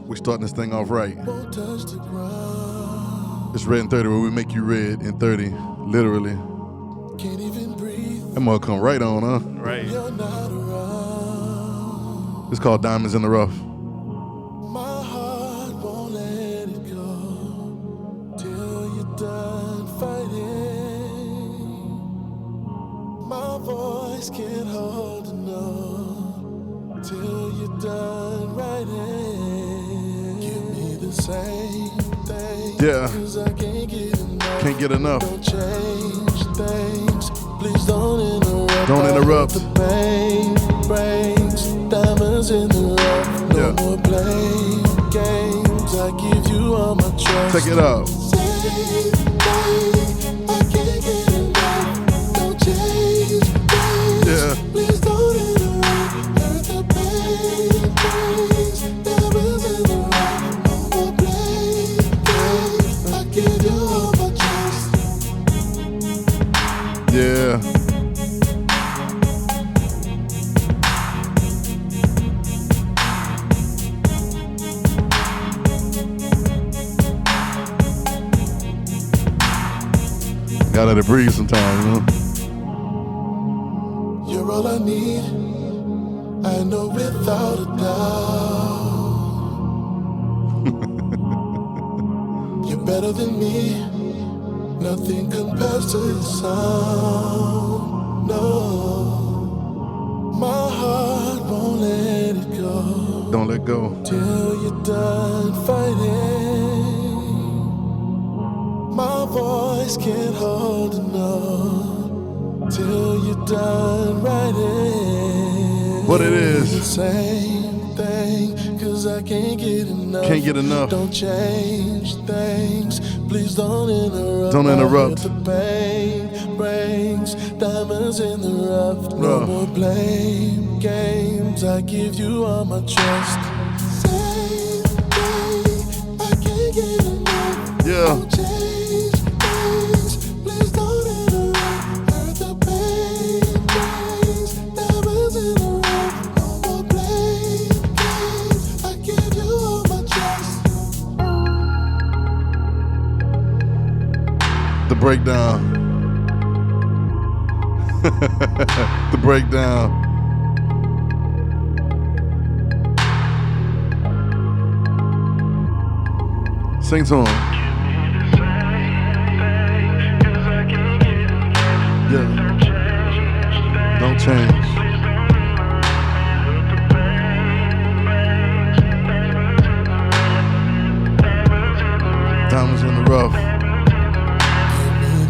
We starting this thing off right. It's Red in 30 where we make you red in 30, literally. That mug come right on, huh? Right. It's called Diamonds in the Rough. My heart won't let it go till you're done fighting. My voice can't hold a note till you're done writing. Give me the same thing. Yeah. 'Cause I can't get enough. Can't get enough. Don't change things. Please don't interrupt. Don't interrupt. The pain brings diamonds in the rough. No more blame games. I give you all my trust. Check it out. Same thing. I can't get enough. Don't change things. Yeah. Please don't interrupt. Hurt the pain brings diamonds in the rough. No more blame games. I give you all my trust. Yeah. Gotta let it breathe sometimes, you know? You're all I need, I know without a doubt. You're better than me, nothing compares to your sound. No, my heart won't let it go. Don't let go. Till you're done fighting. My voice can't hold a note till you're done writing. What it is. The same thing, 'cause I can't get enough. Can't get enough. Don't change things. Please don't interrupt. Don't interrupt. The pain brings diamonds in the rough. No more blame games. I give you all my trust. Same thing, I can't get enough. Yeah. Don't change things. Please don't interrupt. Hurt the pain brings diamonds in the rough. No more blame games. I give you all my trust. The breakdown. The breakdown. Sing to him. Yeah. Don't change. Diamonds in the rough.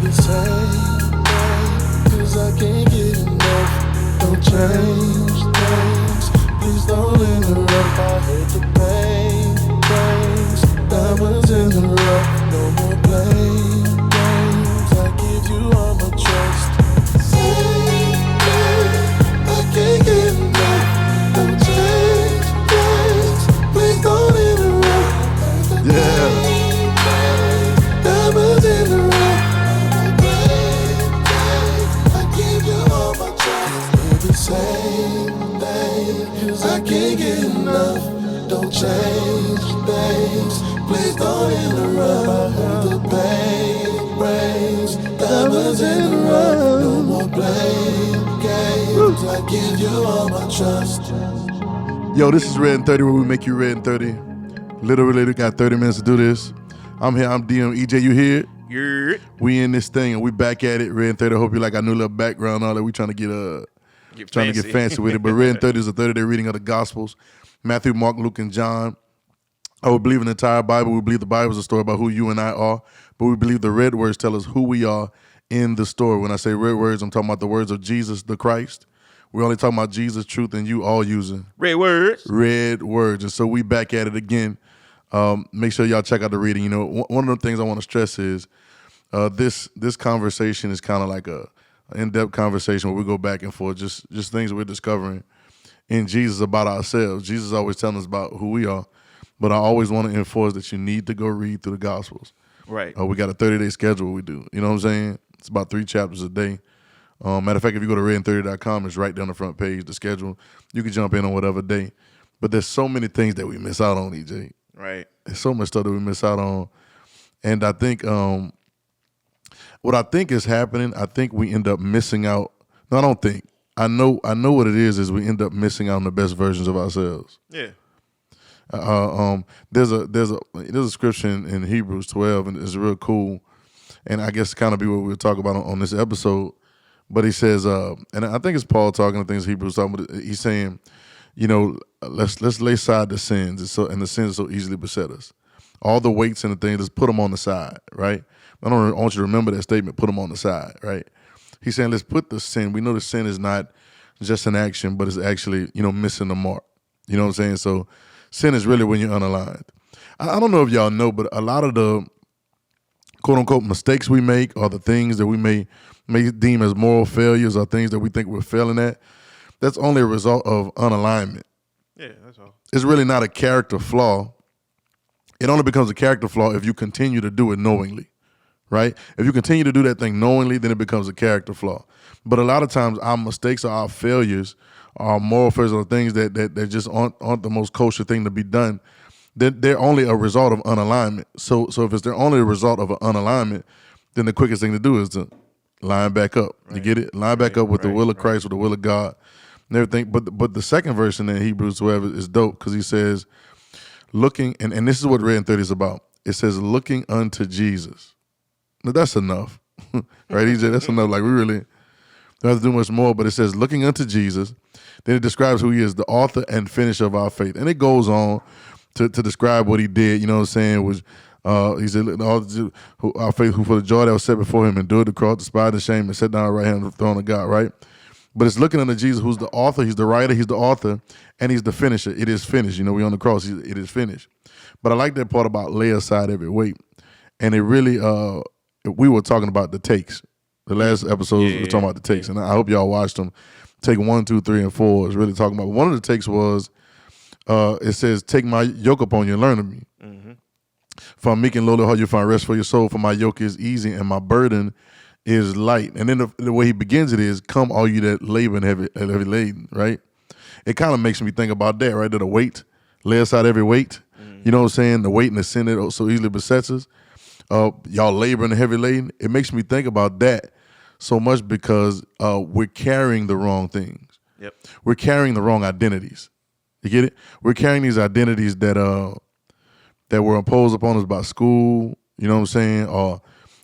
The same thing, 'cause I can't get enough. Don't change things. Please don't interrupt. I hurt the pain brings diamonds in the rough. No more blame games. I give you all my trust. Same thing, I can't get enough. Don't change things. Please don't interrupt. Hurt the Yeah. pain brings diamonds in the rough. Same thing, 'cause I can't get enough. Don't change things. Please don't interrupt. I heard the pain brings diamonds in the rough. No more blame games. I give you all my trust. Yo, this is Red in 30 where we make you red in 30. Literally, we got 30 minutes to do this. I'm here, I'm DM. EJ, you here? Yeah. We in this thing and we back at it. Red in 30. I hope you like our new little background and all that. We trying to get fancy with it. But Red in 30 is a 30-day reading of the Gospels. Matthew, Mark, Luke, and John. We believe in the entire Bible. We believe the Bible is a story about who you and I are. But we believe the red words tell us who we are in the story. When I say red words, I'm talking about the words of Jesus the Christ. We're only talking about Jesus, truth, and you all using red words. Red words. And so we back at it again. Make sure y'all check out the reading. You know, one of the things I want to stress is this conversation is kind of like a in-depth conversation where we go back and forth, just things we're discovering in Jesus about ourselves. Jesus is always telling us about who we are, but I always want to enforce that you need to go read through the Gospels. Right. We got a 30-day schedule we do. You know what I'm saying? It's about 3 chapters a day. Matter of fact, if you go to RedIn30.com, it's right down the front page, the schedule. You can jump in on whatever day. But there's so many things that we miss out on, EJ. Right. There's so much stuff that we miss out on. And I think what I think is happening, I think we end up missing out. No, I don't think. I know what it is we end up missing out on the best versions of ourselves. Yeah. There's a scripture in Hebrews 12, and it's real cool. And I guess kind of be what we'll talk about on this episode. But he says, and I think it's Paul talking, I think it's Hebrews talking, but he's saying, let's lay aside the sins, and the sins so easily beset us. All the weights and the things, let's put them on the side, right? I want you to remember that statement, put them on the side, right? He's saying, let's put the sin. We know the sin is not just an action, but it's actually, missing the mark. You know what I'm saying? So sin is really when you're unaligned. I don't know if y'all know, but a lot of the quote unquote mistakes we make or the things that we may deem as moral failures or things that we think we're failing at, that's only a result of unalignment. Yeah, that's all. It's really not a character flaw. It only becomes a character flaw if you continue to do it knowingly, right? If you continue to do that thing knowingly, then it becomes a character flaw. But a lot of times our mistakes or our failures, our moral failures, or things that just aren't the most kosher thing to be done, they're only a result of unalignment. So if it's they're only a result of an unalignment, then the quickest thing to do is to line back up. Right. You get it? Line back up with the will of Christ, with the will of God, and everything. But the second verse in Hebrews 12 is dope because he says, looking, and this is what RedIn30 is about. It says, looking unto Jesus. Now that's enough, right? He said that's enough. Like we really don't have to do much more, but it says, looking unto Jesus. Then it describes who he is, the author and finisher of our faith. And it goes on to describe what he did, you know what I'm saying, was he said, our faith who for the joy that was set before him endured the cross, despised the shame, and sat down right hand of the throne of God, right? But it's looking unto Jesus, who's the author, he's the writer, he's the author, and he's the finisher. It is finished. We on the cross, it is finished. But I like that part about lay aside every weight. And it really, we were talking about the takes. The last episode, we were talking about the takes, and I hope y'all watched them. Take 1, 2, 3, and 4 is really talking about. One of the takes was, it says, take my yoke upon you and learn of me. Mm-hmm. For I'm meek and lowly heart, you'll find rest for your soul. For my yoke is easy and my burden is light. And then the way he begins it is, come all you that labor and heavy laden, right? It kind of makes me think about that, right? That a weight, lay aside every weight. Mm-hmm. You know what I'm saying? The weight and the sin that so easily besets us. Y'all labor and heavy laden. It makes me think about that so much because we're carrying the wrong things. Yep. We're carrying the wrong identities. You get it? We're carrying these identities that were imposed upon us by school. You know what I'm saying?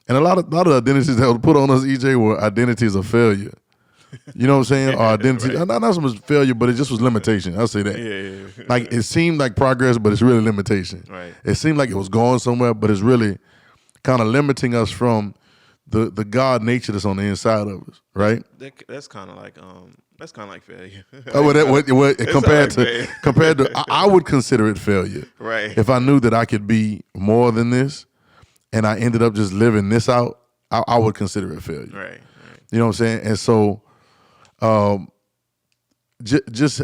And a lot of identities that were put on us, EJ, were identities of failure. You know what I'm saying? Or identities, right. Not so much failure, but it just was limitation. I'll say that. Yeah. Like it seemed like progress, but it's really limitation. Right. It seemed like it was going somewhere, but it's really kind of limiting us from the God nature that's on the inside of us, right? That's kind of like failure. Compared to, I would consider it failure. Right. If I knew that I could be more than this, and I ended up just living this out, I would consider it failure. Right. You know what I'm saying? And so, just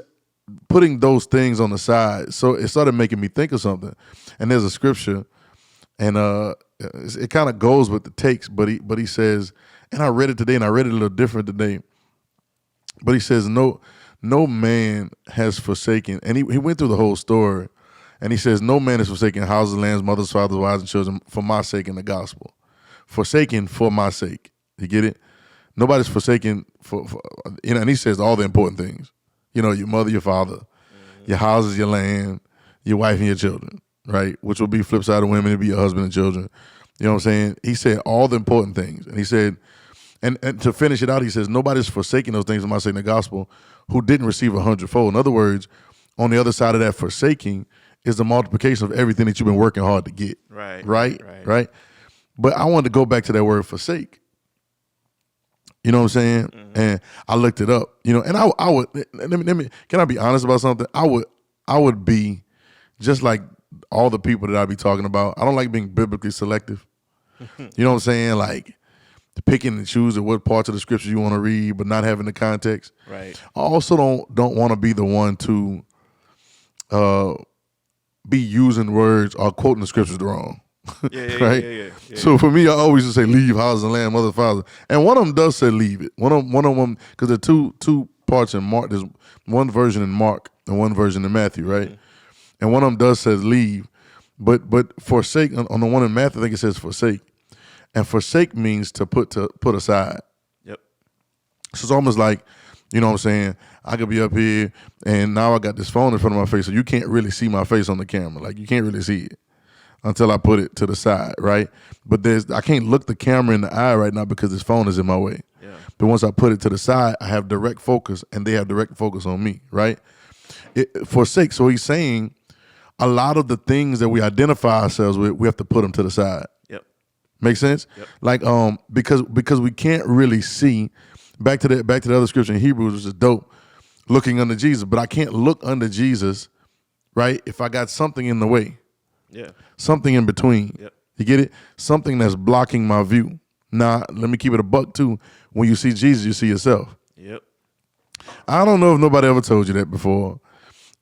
putting those things on the side, so it started making me think of something. And there's a scripture, and it kind of goes with the takes, but he says, and I read it today, and I read it a little different today. But he says, no man has forsaken, and he went through the whole story, and he says, no man has forsaken houses, lands, mothers, fathers, wives, and children for my sake in the gospel. Forsaken for my sake. You get it? Nobody's forsaken for and he says all the important things. Your mother, your father, your houses, your land, your wife, and your children, right? Which will be flip side of women, it'll be your husband and children. You know what I'm saying? He said all the important things. And he said, and to finish it out, he says, nobody's forsaking those things, am I saying the gospel, who didn't receive 100-fold. In other words, on the other side of that forsaking is the multiplication of everything that you've been working hard to get. Right? But I wanted to go back to that word forsake. You know what I'm saying? Mm-hmm. And I looked it up, and I would, let me, can I be honest about something? I would be just like all the people that I be talking about. I don't like being biblically selective. You know what I'm saying? Like picking and choosing what parts of the scripture you want to read, but not having the context. Right. I also don't want to be the one to be using words or quoting the scriptures wrong. Right? Yeah. So for me, I always just say leave houses and land, mother, father. And one of them does say leave it. One of them, because there are two parts in Mark. There's one version in Mark and one version in Matthew, right? Mm-hmm. And one of them does say leave. But forsake on the one in Matthew, I think it says forsake, and forsake means to put aside. Yep. So it's almost like, you know what I'm saying, I could be up here and now I got this phone in front of my face, so you can't really see my face on the camera. Like you can't really see it until I put it to the side, right? But I can't look the camera in the eye right now because this phone is in my way. Yeah. But once I put it to the side, I have direct focus and they have direct focus on me, right? Forsake. So he's saying a lot of the things that we identify ourselves with, we have to put them to the side. Yep. Make sense? Yep. Like because we can't really see. Back to the other scripture in Hebrews, which is dope, looking under Jesus. But I can't look under Jesus, right? If I got something in the way. Yeah. Something in between. Yep. You get it? Something that's blocking my view. Now, let me keep it a buck too. When you see Jesus, you see yourself. Yep. I don't know if nobody ever told you that before.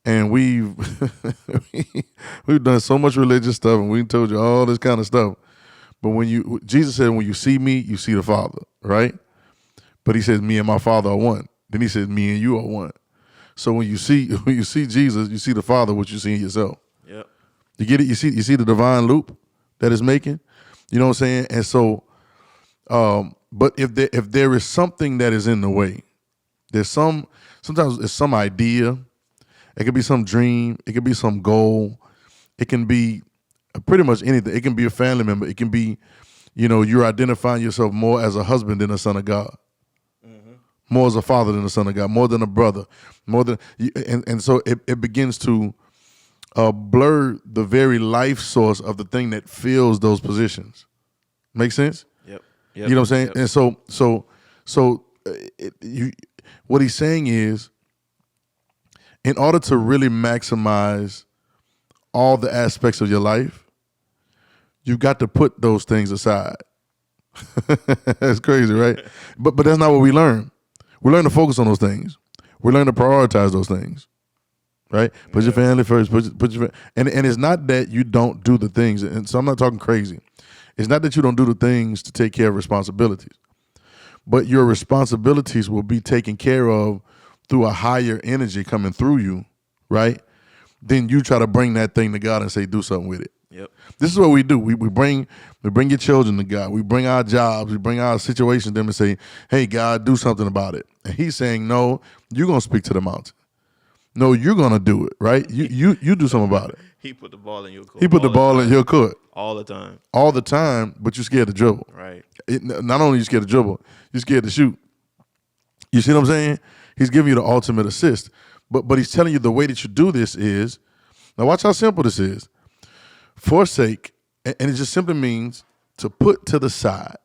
And we've done so much religious stuff and we told you all this kind of stuff. But Jesus said, when you see me, you see the Father, right? But he says, me and my Father are one. Then he says, me and you are one. So when you see Jesus, you see the Father, what you see in yourself. Yep. You get it? You see the divine loop that it's making? You know what I'm saying? And so, but if there is something that is in the way, sometimes it's some idea, it could be some dream, it could be some goal, it can be pretty much anything. It can be a family member, it can be, you're identifying yourself more as a husband than a son of God. More as a father than a son of God, more than a brother, and so it begins to blur the very life source of the thing that fills those positions. Make sense? Yep. You know what I'm saying? Yep. And so what he's saying is, in order to really maximize all the aspects of your life, you got to put those things aside. That's crazy, right? But that's not what we learn. We learn to focus on those things. We learn to prioritize those things, right? Put your family first. Put your and it's not that you don't do the things. And so I'm not talking crazy. It's not that you don't do the things to take care of responsibilities, but your responsibilities will be taken care of through a higher energy coming through you, right? Then you try to bring that thing to God and say, do something with it. Yep. This is what we do. We bring your children to God. We bring our jobs. We bring our situations to them and say, hey, God, do something about it. And he's saying, no, you're going to speak to the mountain. No, you're going to do it, right? You do something about it. He put the ball in your court. He put the ball in your court. All the time. All the time, but you're scared to dribble. Right. Not only are you scared to dribble, you're scared to shoot. You see what I'm saying? He's giving you the ultimate assist. But he's telling you the way that you do this is, now watch how simple this is. Forsake, and it just simply means to put to the side,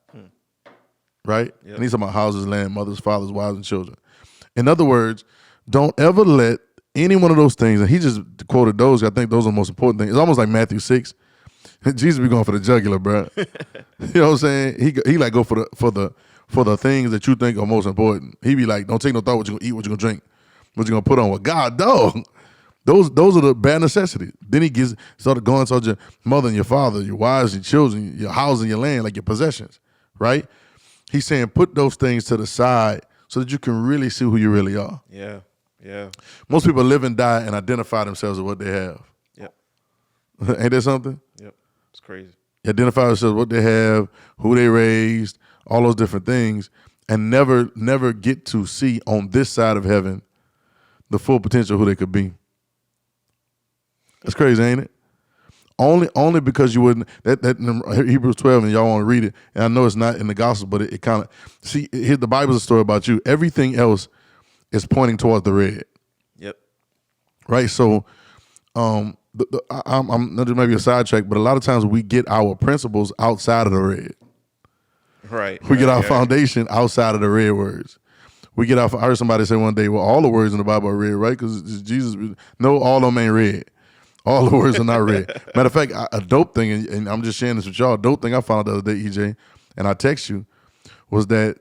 right? Yep. And he's talking about houses, land, mothers, fathers, wives, and children. In other words, don't ever let any one of those things, and he just quoted those, I think those are the most important things. It's almost like Matthew 6. Jesus be going for the jugular, bro. You know what I'm saying? He like go for the things that you think are most important. He be like, don't take no thought what you're gonna eat, what you're gonna drink, what you're gonna put on. Well, God, dog. Those are the bare necessities. Then he started going towards your mother and your father, your wives, your children, your house and your land, like your possessions, right? He's saying put those things to the side so that you can really see who you really are. Yeah. Yeah. Most people live and die and identify themselves with what they have. Yep. Ain't that something? Yep. It's crazy. Identify themselves with what they have, who they raised, all those different things, and never get to see on this side of heaven the full potential of who they could be. That's crazy, ain't it? Only because you wouldn't. That in Hebrews 12, and y'all want to read it. And I know it's not in the Gospels, but it kind of here. The Bible's a story about you. Everything else is pointing towards the red. Yep. Right. So, I'm not maybe a sidetrack, but a lot of times we get our principles outside of the red. Right. We get our foundation outside of the red words. I heard somebody say one day, well, all the words in the Bible are red, right? Because Jesus. No, all of them ain't red. All the words are not red. Matter of fact, a dope thing, and I'm just sharing this with y'all, a dope thing I found out the other day, EJ, and I text you, was that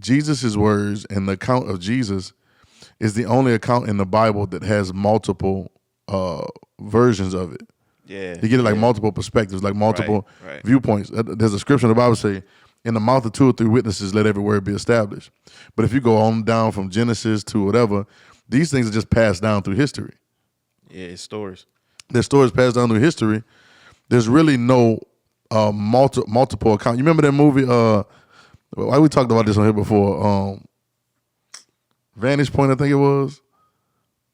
Jesus' words and the account of Jesus is the only account in the Bible that has multiple versions of it. Yeah. You get it like multiple perspectives, like multiple viewpoints. There's a scripture in the Bible say, in the mouth of 2 or 3 witnesses, let every word be established. But if you go on down from Genesis to whatever, these things are just passed down through history. Yeah, it's stories. Their stories passed down through history, there's really no multiple account. You remember that movie? Why we talked about this on here before? Vantage Point, I think it was.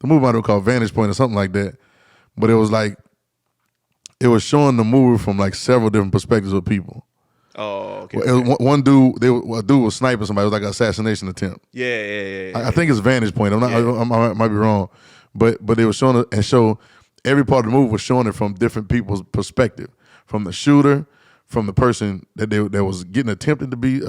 The movie might have been called Vantage Point or something like that. But it was like, it was showing the movie from like several different perspectives of people. Oh, okay. Well, one dude, a dude was sniping somebody. It was like an assassination attempt. Yeah. I think it's Vantage Point. I might be wrong, but it was showing it and show every part of the movie was showing it from different people's perspective, from the shooter, from the person that was getting attempted to be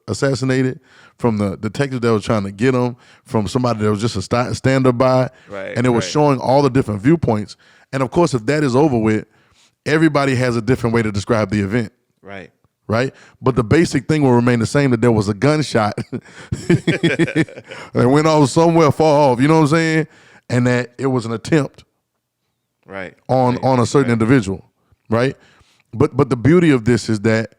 assassinated, from the detective that was trying to get him, from somebody that was just a stand-up by, Right. and it was showing all the different viewpoints. And of course, if that is over with, everybody has a different way to describe the event. Right. Right? But the basic thing will remain the same, that there was a gunshot that went off somewhere far off, you know what I'm saying? And that it was an attempt on a certain individual, right? But the beauty of this is that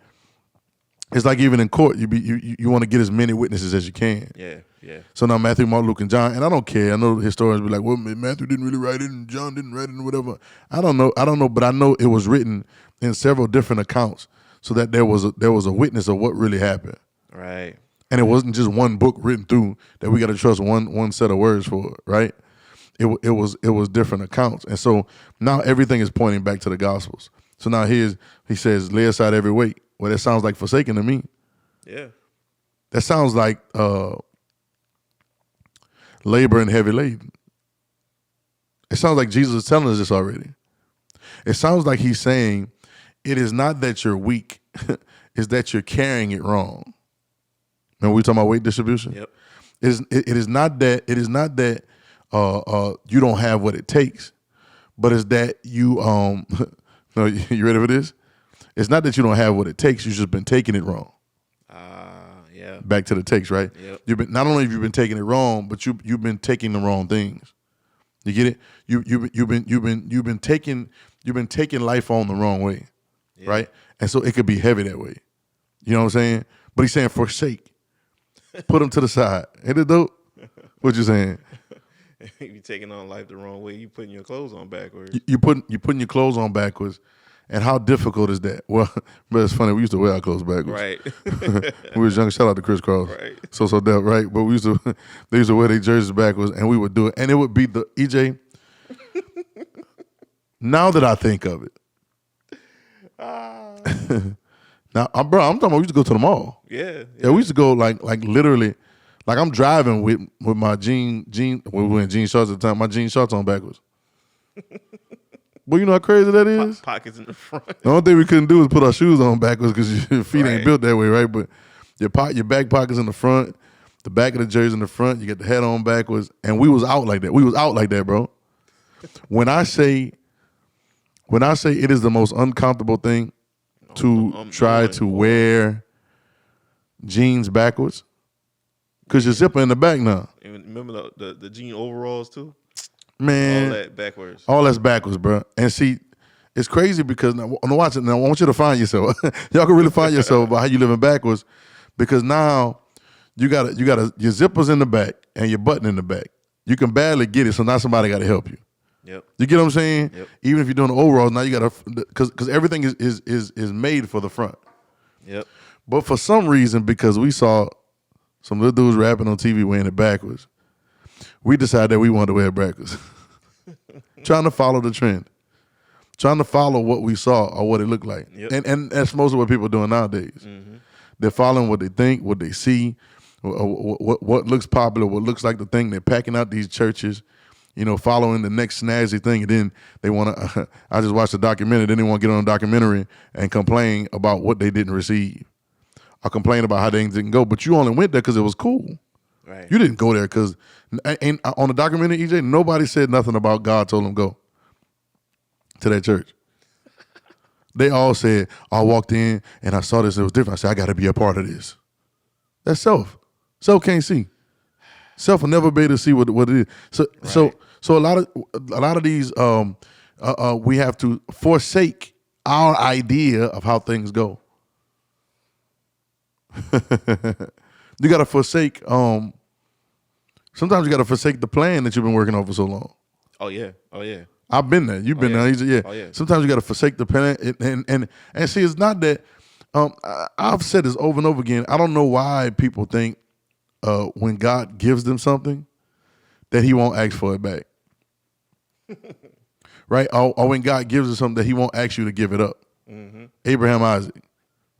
it's like even in court, you want to get as many witnesses as you can. Yeah. So now Matthew, Mark, Luke, and John, and I don't care. I know historians be like, well, Matthew didn't really write it and John didn't write it and whatever. I don't know, but I know it was written in several different accounts, so that there was a witness of what really happened. Right. And it wasn't just one book written through that we got to trust one set of words for, right? It was different accounts. And so now everything is pointing back to the Gospels. So now he says, lay aside every weight. Well, that sounds like forsaking to me. Yeah. That sounds like labor and heavy laden. It sounds like Jesus is telling us this already. It sounds like he's saying, it is not that you're weak, it's that you're carrying it wrong. Remember we were talking about weight distribution? Yep. It is not that you don't have what it takes, but it's that you no, you ready for this? It's not that you don't have what it takes, you've just been taking it wrong. Yeah. Back to the text, right? Yep. Not only have you been taking it wrong, but you've been taking the wrong things. You get it? You've been taking life on the wrong way. Yeah. Right? And so it could be heavy that way. You know what I'm saying? But he's saying forsake. Put them to the side. Ain't it dope? What you saying? You taking on life the wrong way. You putting your clothes on backwards. You putting your clothes on backwards. And how difficult is that? Well, but it's funny. We used to wear our clothes backwards. Right. We was young. Shout out to Chris Cross. Right. So that right. But they used to wear their jerseys backwards, and we would do it, and it would be the EJ. Now that I think of it. Now, bro, I'm talking about we used to go to the mall. Yeah. We used to go like literally, like I'm driving with my jean, we were wearing jean shorts at the time, my jean shorts on backwards. Well, you know how crazy that is? Pockets in the front. The only thing we couldn't do is put our shoes on backwards because your feet ain't built that way, right? But your back pockets in the front, the back of the jersey in the front, you get the head on backwards, and we was out like that. We was out like that, bro. When I say it is the most uncomfortable thing to try to wear jeans backwards, because you're zipping in the back now. And remember the jean overalls too? Man. All that backwards. All that's backwards, bro. And see, it's crazy because now watch it. Now I want you to find yourself. Y'all can really find yourself about how you living backwards, because now you got your zippers in the back and your button in the back. You can barely get it, so now somebody got to help you. Yep. You get what I'm saying? Yep. Even if you're doing the overalls, now you got to, because everything is made for the front. Yep. But for some reason, because we saw some little dudes rapping on TV wearing it backwards, we decided that we wanted to wear it backwards. Trying to follow the trend. Trying to follow what we saw or what it looked like. Yep. And that's most of what people are doing nowadays. Mm-hmm. They're following what they think, what they see, what looks popular, what looks like the thing. They're packing out these churches, following the next snazzy thing. And then they want to, I just watched a documentary, then they want to get on a documentary and complain about what they didn't receive. Or complain about how things didn't go. But you only went there because it was cool. Right. You didn't go there because, on the documentary, EJ, nobody said nothing about God told them go to that church. They all said, I walked in and I saw this, it was different. I said, I got to be a part of this. That's self. Self can't see. Self will never be able to see what it is. So a lot of these, we have to forsake our idea of how things go. You got to forsake, sometimes you got to forsake the plan that you've been working on for so long. Oh, yeah. I've been there. You've been yeah. there. He said, yeah. Oh, yeah. Sometimes you got to forsake the plan. And see, it's not that. I've said this over and over again. I don't know why people think when God gives them something that He won't ask for it back. Right? Or when God gives us something that He won't ask you to give it up. Mm-hmm. Abraham, Isaac.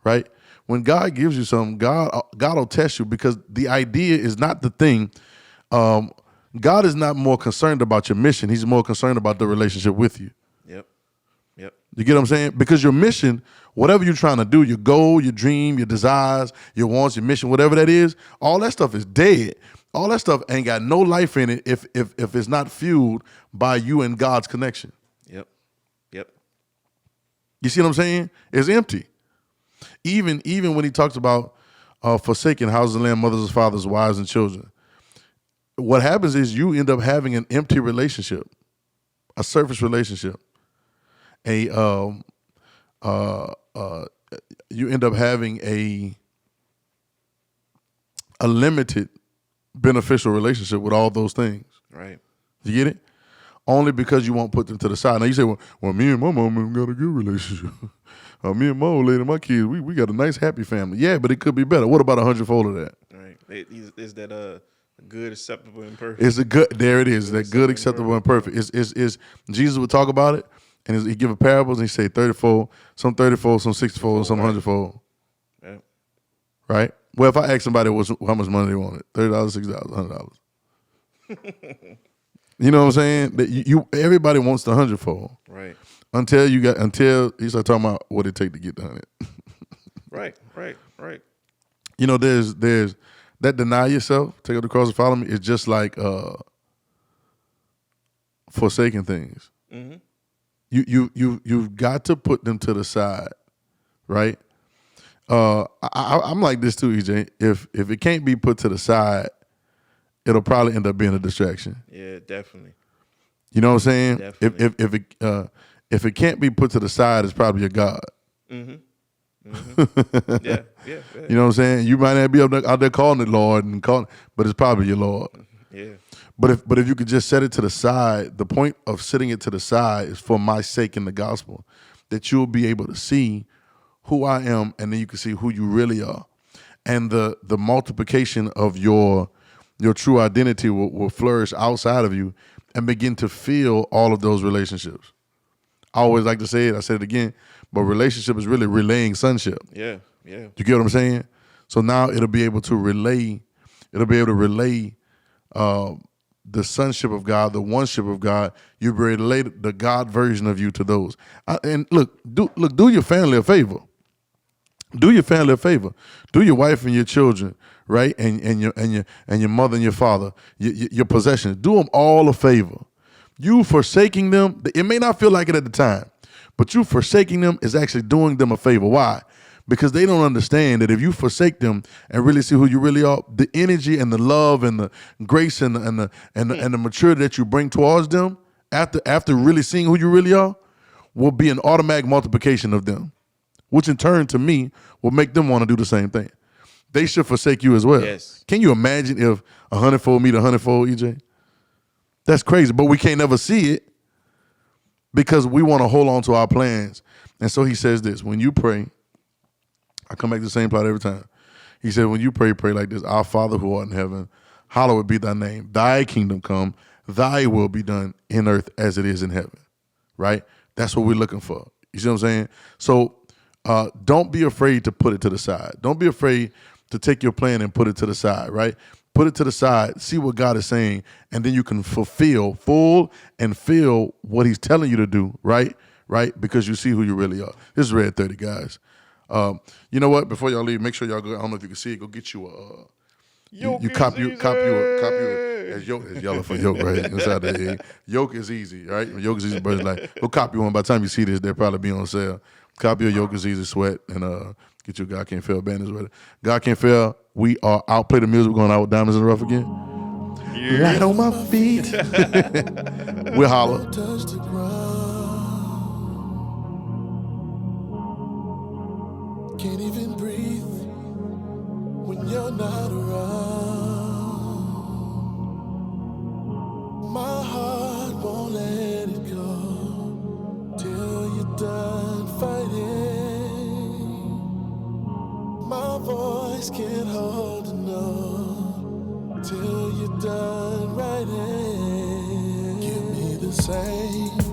Right? When God gives you something, God will test you, because the idea is not the thing. God is not more concerned about your mission. He's more concerned about the relationship with you. Yep. You get what I'm saying? Because your mission, whatever you're trying to do, your goal, your dream, your desires, your wants, your mission, whatever that is, all that stuff is dead. All that stuff ain't got no life in it if it's not fueled by you and God's connection. Yep. You see what I'm saying? It's empty. Even when he talks about forsaking houses and land, mothers and fathers, wives and children, what happens is you end up having an empty relationship, a surface relationship. You end up having a limited beneficial relationship with all those things. Right. You get it? Only because you won't put them to the side. Now you say, well, me and my mom got a good relationship. Me and my old lady, my kids, we got a nice, happy family. Yeah, but it could be better. What about 100-fold of that? Right. Is that good, acceptable, and perfect? It's a good. There it is. That good, acceptable, and perfect. Is Jesus would talk about it, and he give a parables, and he say 30-fold, some 30-fold, some 60-fold, and some 100-fold. Yeah. Right. Well, if I ask somebody how much money they wanted, $30, $60, $100. You know what I'm saying? That everybody wants the 100-fold. Right. Until you start talking about what it take to get the 100. Right. You know, there's that deny yourself, take up the cross and follow me. It's just like forsaking things. Mm-hmm. You've got to put them to the side, right? I'm like this too, EJ. If it can't be put to the side, it'll probably end up being a distraction. Yeah, definitely. You know what I'm saying? Definitely. If it can't be put to the side, it's probably a God. Mm-hmm. Mm-hmm. yeah. You know what I'm saying? You might not be out there calling it Lord but it's probably your Lord. Yeah. But if you could just set it to the side, the point of setting it to the side is for my sake in the gospel, that you'll be able to see who I am, and then you can see who you really are. And the multiplication of your true identity will flourish outside of you and begin to feel all of those relationships. I always like to say it, I said it again, but relationship is really relaying sonship. Yeah. You get what I'm saying? So now it'll be able to relay the sonship of God, the oneship of God. You relay the God version of you to those. And do your family a favor. Do your family a favor. Do your wife and your children, right? And your mother and your father, your possessions. Do them all a favor. You forsaking them, it may not feel like it at the time, but you forsaking them is actually doing them a favor. Why? Because they don't understand that if you forsake them and really see who you really are, the energy and the love and the grace and the maturity that you bring towards them after really seeing who you really are will be an automatic multiplication of them, which in turn to me will make them want to do the same thing. They should forsake you as well. Yes. Can you imagine if 100-fold meet 100-fold, EJ? That's crazy, but we can't never see it because we want to hold on to our plans. And so he says this, when you pray, I come back to the same plot every time. He said, when you pray like this, our Father who art in heaven, hallowed be thy name. Thy kingdom come, thy will be done in earth as it is in heaven, right? That's what we're looking for. You see what I'm saying? So don't be afraid to put it to the side. Don't be afraid to take your plan and put it to the side, right? Put it to the side, see what God is saying, and then you can fulfill what he's telling you to do, right? Right? Because you see who you really are. This is RedIn30, guys. You know what? Before y'all leave, make sure y'all go. I don't know if you can see it. Go get you a. You copy as yoke is yellow for yoke right inside the egg. Yoke is easy, right? Yoke is easy. But like, go copy one. By the time you see this, they'll probably be on sale. Copy a yoke is easy sweat and get you a God Can't Fail bandage with it. God Can't Fail. We are out. Play the music. We're going out with Diamonds in the Rough again. Yeah. Light on my feet. We'll holler. Can't even breathe when you're not around. My heart won't let it go. can't hold enough till you're done writing. Give me the same